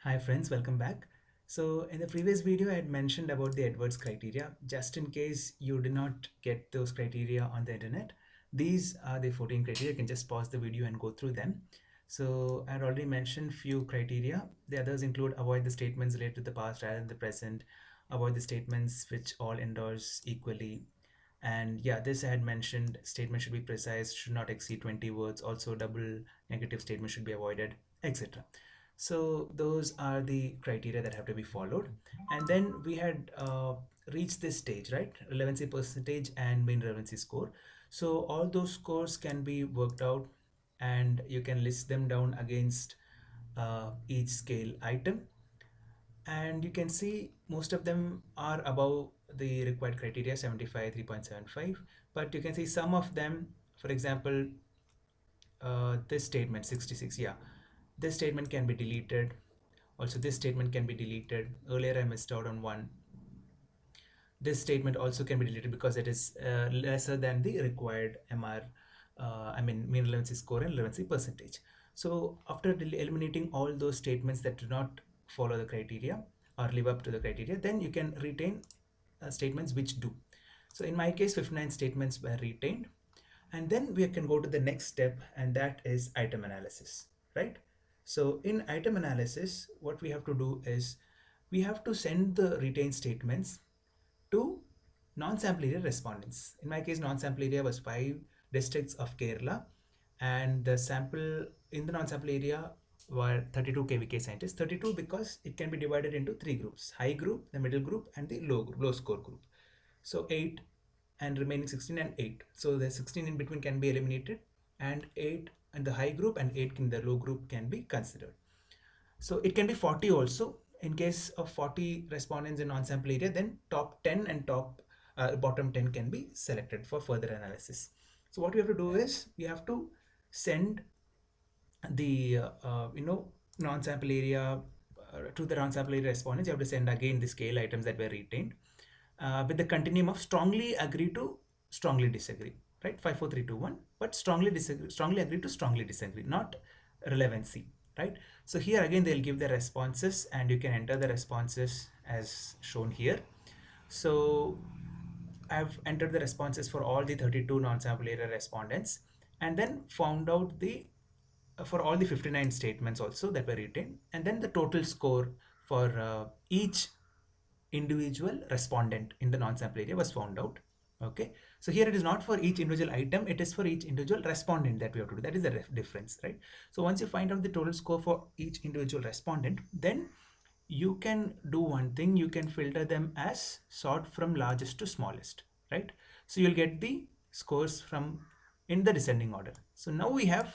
Hi friends, welcome back. So in the previous video, I had mentioned about the Edwards criteria. Just in case you did not get those criteria on the internet, these are the 14 criteria. You can just pause the video and go through them. So I had already mentioned few criteria. The others include avoid the statements related to the past rather than the present, avoid the statements which all endorse equally. And yeah, this I had mentioned, statement should be precise, should not exceed 20 words. Also double negative statement should be avoided, etc. So those are the criteria that have to be followed. And then we had reached this stage, right? Relevancy percentage and mean relevancy score. So all those scores can be worked out and you can list them down against each scale item. And you can see most of them are above the required criteria, 75, 3.75. But you can see some of them, for example, this statement 66, yeah, this statement can be deleted. Also this statement can be deleted. Earlier I missed out on one. This statement also can be deleted because it is lesser than the required MR, mean relevancy score and relevancy percentage. So after eliminating all those statements that do not follow the criteria or live up to the criteria, then you can retain statements which do. So in my case, 59 statements were retained. And then we can go to the next step, and that is item analysis, right? So in item analysis, what we have to do is we have to send the retained statements to non-sample area respondents. In my case, non-sample area was 5 districts of Kerala, and the sample in the non-sample area were 32 KVK scientists. 32 because it can be divided into three groups: high group, the middle group, and the low score group. So 8 and remaining 16 and 8. So the 16 in between can be eliminated, and 8 in the high group and 8 in the low group can be considered. So it can be 40 also. In case of 40 respondents in non-sample area, then top 10 and bottom 10 can be selected for further analysis. So what we have to do is we have to send the non-sample area to the non-sample area respondents. You have to send again the scale items that were retained with the continuum of strongly agree to strongly disagree, right? 5 4 3 2 1, but strongly disagree, strongly agree to strongly disagree, not relevancy, right? So here again they'll give the responses and you can enter the responses as shown here. So I've entered the responses for all the 32 non-sample area respondents and then found out the for all the 59 statements also that were retained, and then the total score for each individual respondent in the non-sample area was found out. Okay, so here it is not for each individual item, it is for each individual respondent that we have to do. That is the difference, right? So once you find out the total score for each individual respondent, then you can do one thing: you can filter them as sort from largest to smallest, right? So you'll get the scores from in the descending order. So now we have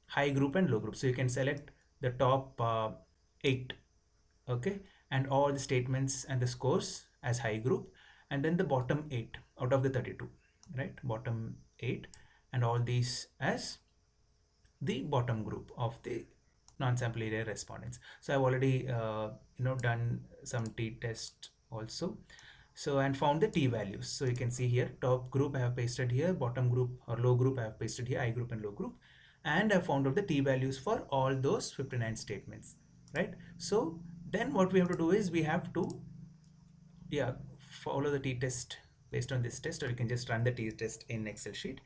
high group and low group, so you can select the top 8, okay, and all the statements and the scores as high group, and then the bottom 8 out of the 32, right? Bottom 8 and all these as the bottom group of the non-sample area respondents. So I've already done some t-test also, so and found the t-values. So you can see here, top group I have pasted here, bottom group or low group I have pasted here, high group and low group, and I found out the t-values for all those 59 statements, right? So then what we have to do is we have to follow the t-test based on this test, or you can just run the t-test in Excel sheet.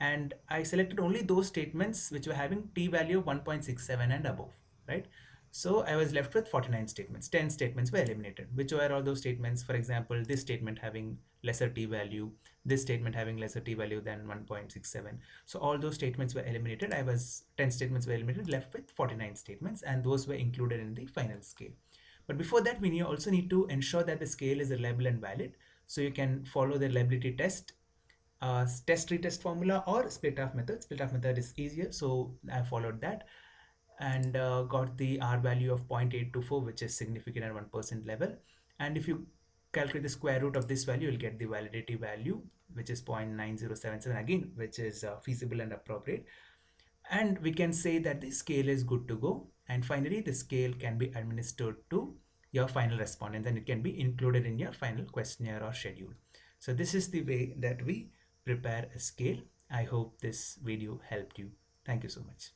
And I selected only those statements which were having t-value of 1.67 and above, right? So I was left with 49 statements. 10 statements were eliminated. Which were all those statements? For example, this statement having lesser t-value, this statement having lesser t-value than 1.67. So all those statements were eliminated. 10 statements were eliminated, left with 49 statements, and those were included in the final scale. But before that, we also need to ensure that the scale is reliable and valid. So you can follow the reliability test, test retest formula, or split half method. Split half method is easier, so I followed that and got the R value of 0.824, which is significant at 1% level. And if you calculate the square root of this value, you'll get the validity value, which is 0.9077 again, which is feasible and appropriate. And we can say that the scale is good to go. And finally, the scale can be administered to your final respondents, and it can be included in your final questionnaire or schedule. So this is the way that we prepare a scale. I hope this video helped you. Thank you so much.